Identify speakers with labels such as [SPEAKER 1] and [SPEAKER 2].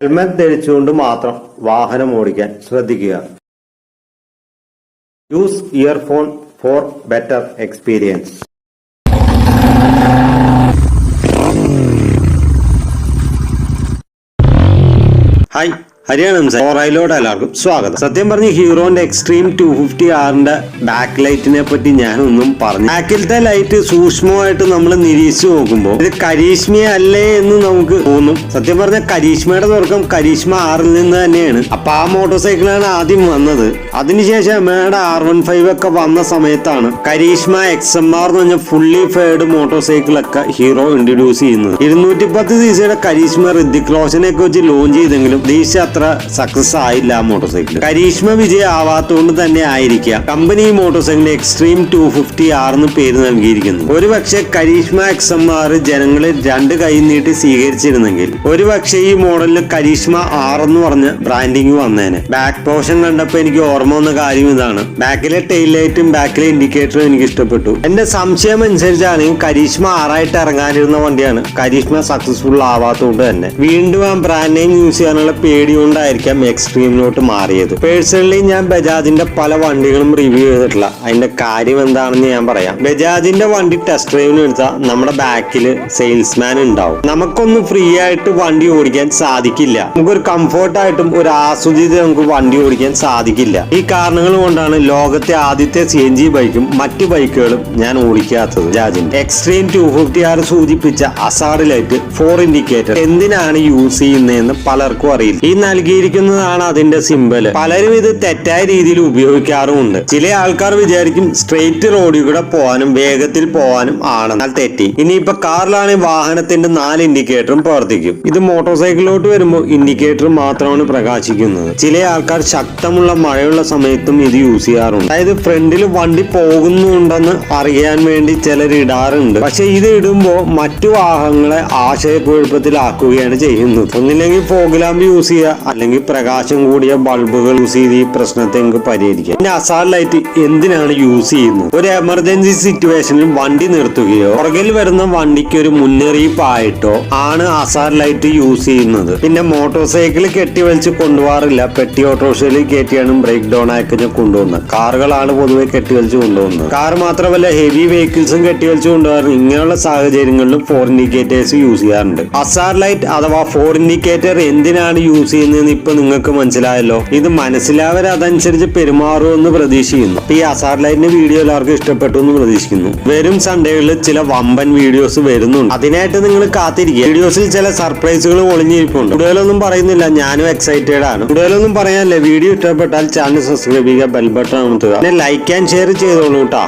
[SPEAKER 1] Helmet ധരിച്ചുകൊണ്ട് മാത്രം വാഹനം ഓടിക്കാൻ ശ്രദ്ധിക്കുക. Use earphone for better experience. Hi, ഹരിയാണ് ഓറയിലോട്ട് എല്ലാവർക്കും സ്വാഗതം. സത്യം പറഞ്ഞ് ഹീറോന്റെ എക്സ്ട്രീം 250R ബാക്ക് ലൈറ്റിനെ പറ്റി ഞാനൊന്നും പറഞ്ഞു. ബാക്കിലത്തെ ലൈറ്റ് സൂക്ഷ്മമായിട്ട് നമ്മൾ നിരീക്ഷിച്ചു നോക്കുമ്പോൾ ഇത് കരീഷ്മ അല്ലേ എന്ന് നമുക്ക് തോന്നും. സത്യം പറഞ്ഞ കരീഷ്മയുടെ തുടക്കം കരീഷ്മ 6 നിന്ന് തന്നെയാണ്. അപ്പൊ ആ മോട്ടോർ സൈക്കിളാണ് ആദ്യം വന്നത്. അതിനുശേഷം എമയുടെ R15 ഒക്കെ വന്ന സമയത്താണ് കരീഷ്മ XMR എന്ന് പറഞ്ഞ ഫുള്ളി ഫെയർഡ് മോട്ടോർ സൈക്കിളൊക്കെ ഹീറോ ഇൻട്രൊഡ്യൂസ് ചെയ്യുന്നത്. 210cc കരീഷ്മ ഋതിക് റോഷനൊക്കെ വെച്ച് ലോഞ്ച് ചെയ്തെങ്കിലും അത്ര സക്സസ് ആയില്ല ആ മോട്ടോർ സൈക്കിൾ. കരീഷ്മ വിജയം ആവാത്തതുകൊണ്ട് തന്നെ ആയിരിക്കാം കമ്പനി ഈ മോട്ടോർ സൈക്കിളിന് എക്സ്ട്രീം 250R എന്ന് പേര് നൽകിയിരിക്കുന്നു. ഒരുപക്ഷെ കരീഷ്മ XMR ജനങ്ങളെ 2 കൈ നീട്ടി സ്വീകരിച്ചിരുന്നെങ്കിൽ ഒരുപക്ഷെ ഈ മോഡലിന് കരീഷ്മ R എന്ന് പറഞ്ഞ ബ്രാൻഡിങ് വന്നേനെ. ബാക്ക് പോർഷൻ കണ്ടപ്പോ എനിക്ക് ഓർമ്മ വന്ന കാര്യം ഇതാണ്. ബാക്കിലെ ടെയിൽ ലൈറ്റും ബാക്കിലെ ഇൻഡിക്കേറ്ററും എനിക്ക് ഇഷ്ടപ്പെട്ടു. എന്റെ സംശയം അനുസരിച്ചാണെങ്കിൽ കരീഷ്മ 6 ഇറങ്ങാനിരുന്ന വണ്ടിയാണ് കരീഷ്മ സക്സസ്ഫുൾ ആവാത്തതുകൊണ്ട് തന്നെ വീണ്ടും ആ ബ്രാൻഡ് നെയിം യൂസ് ചെയ്യാനുള്ള പേടി കൊണ്ടായിരിക്കാം എക്സ്ട്രീമിലോട്ട് മാറിയത്. പേഴ്സണലി ഞാൻ ബജാജിന്റെ പല വണ്ടികളും റിവ്യൂ ചെയ്തിട്ടില്ല. അതിന്റെ കാര്യം എന്താണെന്ന് ഞാൻ പറയാം. ബജാജിന്റെ വണ്ടി ടെസ്റ്റ് ഡ്രൈവിന് എടുത്താൽ നമ്മുടെ ബാക്കിൽ സെയിൽസ്മാൻ ഉണ്ടാവും. നമുക്കൊന്ന് ഫ്രീ ആയിട്ട് വണ്ടി ഓടിക്കാൻ സാധിക്കില്ല. നമുക്കൊരു കംഫർട്ടായിട്ടും ഒരു ആസ്വദിച്ച് നമുക്ക് വണ്ടി ഓടിക്കാൻ സാധിക്കില്ല. ഈ കാരണങ്ങൾ കൊണ്ടാണ് ലോകത്തെ ആദ്യത്തെ CNG ബൈക്കും മറ്റു ബൈക്കുകളും ഞാൻ ഓടിക്കാത്തത്. ബജാജിന്റെ എക്സ്ട്രീം 250R സൂചിപ്പിച്ച അസാർഡ് ലൈറ്റ് 4 ഇൻഡിക്കേറ്റർ എന്തിനാണ് യൂസ് ചെയ്യുന്നതെന്ന് പലർക്കും അറിയില്ല. ഈ നൽകിയിരിക്കുന്നതാണ് അതിന്റെ സിമ്പല്. പലരും ഇത് തെറ്റായ രീതിയിൽ ഉപയോഗിക്കാറുമുണ്ട്. ചില ആൾക്കാർ വിചാരിക്കും സ്ട്രെയിറ്റ് റോഡിൽ കൂടെ പോകാനും വേഗത്തിൽ പോകാനും ആണെന്നാൽ തെറ്റി. ഇനിയിപ്പോ കാറിലാണെങ്കിൽ വാഹനത്തിന്റെ 4 ഇൻഡിക്കേറ്ററും പ്രവർത്തിക്കും. ഇത് മോട്ടോർ സൈക്കിളിലോട്ട് വരുമ്പോൾ ഇൻഡിക്കേറ്റർ മാത്രമാണ് പ്രകാശിക്കുന്നത്. ചില ആൾക്കാർ ശക്തമുള്ള മഴയുള്ള സമയത്തും ഇത് യൂസ് ചെയ്യാറുണ്ട്. അതായത് ഫ്രണ്ടിൽ വണ്ടി പോകുന്നുണ്ടെന്ന് അറിയാൻ വേണ്ടി ചിലർ ഇടാറുണ്ട്. പക്ഷെ ഇത് ഇടുമ്പോൾ മറ്റു വാഹനങ്ങളെ ആശയക്കുഴപ്പത്തിലാക്കുകയാണ് ചെയ്യുന്നത്. ഒന്നില്ലെങ്കിൽ ഫോഗ് ലാമ്പ് യൂസ് ചെയ്യുക, അല്ലെങ്കിൽ പ്രകാശം കൂടിയ ബൾബുകൾ യൂസ് ചെയ്ത് ഈ പ്രശ്നത്തെ നമുക്ക് പരിഹരിക്കാം. പിന്നെ അസാർഡ് ലൈറ്റ് എന്തിനാണ് യൂസ് ചെയ്യുന്നത്? ഒരു എമർജൻസി സിറ്റുവേഷനിൽ വണ്ടി നിർത്തുകയോ പുറകിൽ വരുന്ന വണ്ടിക്ക് ഒരു മുന്നറിയിപ്പായിട്ടോ ആണ് അസാർഡ് ലൈറ്റ് യൂസ് ചെയ്യുന്നത്. പിന്നെ മോട്ടോർ സൈക്കിൾ കെട്ടിവലിച്ച് കൊണ്ടുപോകാറില്ല. പെട്ടി ഓട്ടോറിക്ഷയിൽ കയറ്റിയാണ് ബ്രേക്ക് ഡൗൺ ആക്കി കൊണ്ടുപോകുന്നത്. കാറുകളാണ് പൊതുവെ കെട്ടിവലിച്ച് കൊണ്ടുപോകുന്നത്. കാർ മാത്രമല്ല ഹെവി വെഹിക്കിൾസും കെട്ടിവലിച്ച് കൊണ്ടുപോകാറുണ്ട്. ഇങ്ങനെയുള്ള സാഹചര്യങ്ങളിലും 4 ഇൻഡിക്കേറ്റേഴ്സ് യൂസ് ചെയ്യാറുണ്ട്. അസാർഡ് ലൈറ്റ് അഥവാ 4 ഇൻഡിക്കേറ്റർ എന്തിനാണ് യൂസ് ചെയ്യുന്നതെന്ന് ഇപ്പൊ നിങ്ങൾക്ക് മനസ്സിലായല്ലോ. ഇത് മനസ്സിലാവർ അതനുസരിച്ച് പെരുമാറുമെന്ന് പ്രതീക്ഷിക്കുന്നു. ഈ അസാർഡ് ലൈറ്റിന്റെ വീഡിയോ എല്ലാവർക്കും ഇഷ്ടപ്പെട്ടു എന്ന് പ്രതീക്ഷിക്കുന്നു. വരും സൺഡേകളിൽ ചില വമ്പൻ വീഡിയോസ് വരുന്നുണ്ട്. അതിനായിട്ട് നിങ്ങൾ കാത്തിരിക്കുക. വീഡിയോസിൽ ചില സർപ്രൈസുകൾ ഒളിഞ്ഞിരിപ്പുണ്ട്. കൂടുതലൊന്നും പറയുന്നില്ല, ഞാനും എക്സൈറ്റഡ് ആണ്. കൂടുതലൊന്നും പറയാനല്ലേ. വീഡിയോ ഇഷ്ടപ്പെട്ടാൽ ചാനൽ സബ്സ്ക്രൈബ് ചെയ്യുക, ബെൽ ബട്ടൺ അമർത്തുക, പിന്നെ ലൈക്ക് ആൻഡ് ഷെയർ ചെയ്തോളൂ കേട്ടോ.